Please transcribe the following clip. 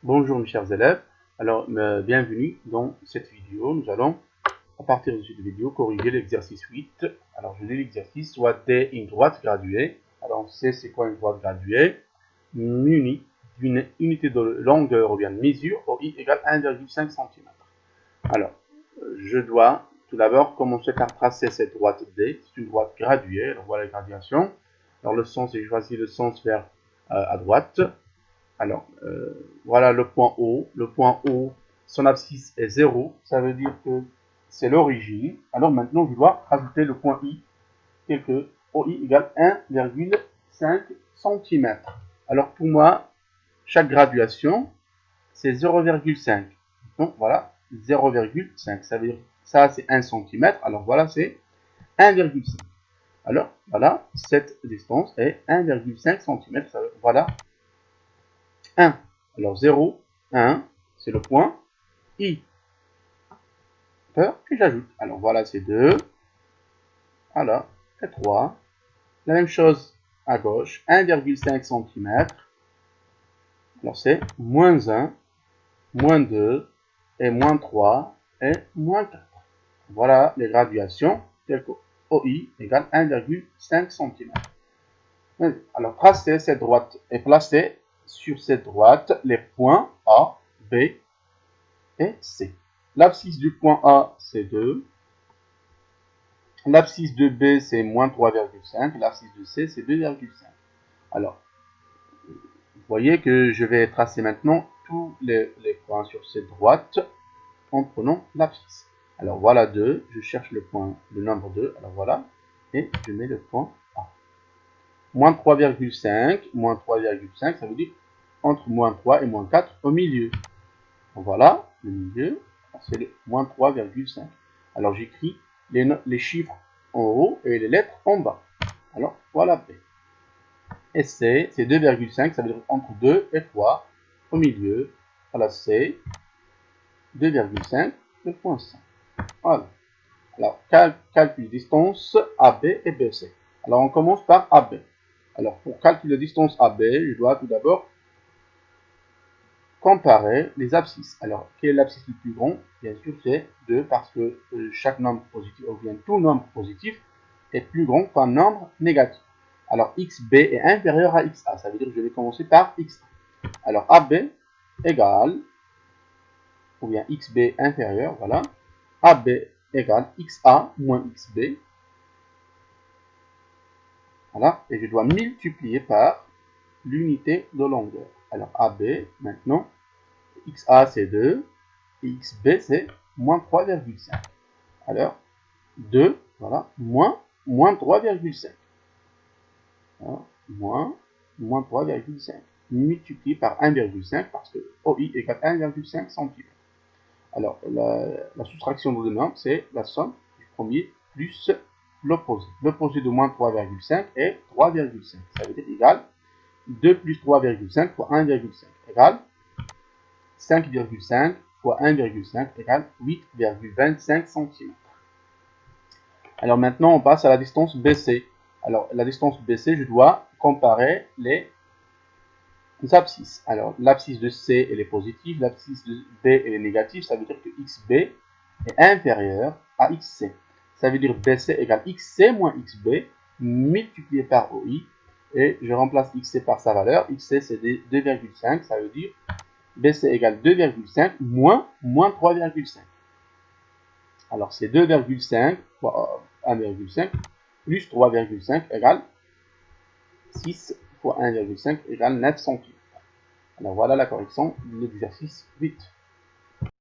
Bonjour mes chers élèves, alors bienvenue dans cette vidéo. Nous allons à partir de cette vidéo corriger l'exercice 8. Alors je lis l'exercice, soit D une droite graduée. Alors on sait c'est quoi une droite graduée, munie d'une unité de longueur ou bien de mesure, OI égale 1,5 cm. Alors je dois tout d'abord commencer par tracer cette droite D, c'est une droite graduée, alors voilà la graduation. Alors le sens, j'ai choisi le sens vers à droite. Alors, voilà le point O. Le point O, son abscisse est 0. Ça veut dire que c'est l'origine. Alors maintenant, je dois rajouter le point I, tel que OI égale 1,5 cm. Alors pour moi, chaque graduation, c'est 0,5. Donc voilà, 0,5. Ça veut dire ça, c'est 1 cm. Alors voilà, c'est 1,5. Alors voilà, cette distance est 1,5 cm. Voilà 1. Alors 0, 1, c'est le point I. Puis j'ajoute. Alors voilà, c'est 2. Voilà, et 3. La même chose à gauche, 1,5 cm. Alors c'est moins 1, moins 2, et moins 3, et moins 4. Voilà les graduations telles que OI égale 1,5 cm. Alors tracez cette droite et placez sur cette droite les points A, B et C. L'abscisse du point A, c'est 2. L'abscisse de B, c'est moins 3,5. L'abscisse de C, c'est 2,5. Alors, vous voyez que je vais tracer maintenant tous les points sur cette droite en prenant l'abscisse. Alors, voilà 2. Je cherche le nombre 2. Alors, voilà. Et je mets le point A. Moins 3,5. Moins 3,5, ça veut dire entre moins 3 et moins 4 au milieu. Voilà, le milieu, c'est le moins 3,5. Alors j'écris les chiffres en haut et les lettres en bas. Alors voilà B. Et C, c'est 2,5, ça veut dire entre 2 et 3 au milieu. Voilà C, 2,5, le point 5. Voilà. Alors calcul distance AB et BC. Alors on commence par AB. Alors pour calculer la distance AB, je dois tout d'abord comparer les abscisses. Alors, quel est l'abscisse le plus grand? Bien sûr, c'est 2 parce que chaque nombre positif, ou bien tout nombre positif, est plus grand qu'un nombre négatif. Alors, XB est inférieur à XA. Ça veut dire que je vais commencer par XA. Alors, AB égale, ou bien XB inférieur, voilà. AB égale XA moins XB. Voilà. Et je dois multiplier par l'unité de longueur. Alors, AB, maintenant, XA c'est 2. Et XB c'est moins 3,5. Alors 2, voilà, moins 3,5. Voilà, moins 3,5. Multiplié par 1,5 parce que OI égale 1,5 cm. Alors la soustraction de deux nombres, c'est la somme du premier plus l'opposé. L'opposé de moins 3,5 est 3,5. Ça veut dire égal 2 plus 3,5 fois 1,5 égale 5,5 fois 1,5 égale 8,25 cm. Alors maintenant, on passe à la distance BC. Alors la distance BC, je dois comparer les abscisses. Alors l'abscisse de C, elle est positive, l'abscisse de B, elle est négative. Ça veut dire que XB est inférieur à XC. Ça veut dire BC égale XC moins XB multiplié par OI. Et je remplace XC par sa valeur. XC, c'est 2,5. Ça veut dire BC égale 2,5 moins 3,5. Alors, c'est 2,5 fois 1,5 plus 3,5 égale 6 fois 1,5 égale 9 cm. Alors, voilà la correction de l'exercice 8.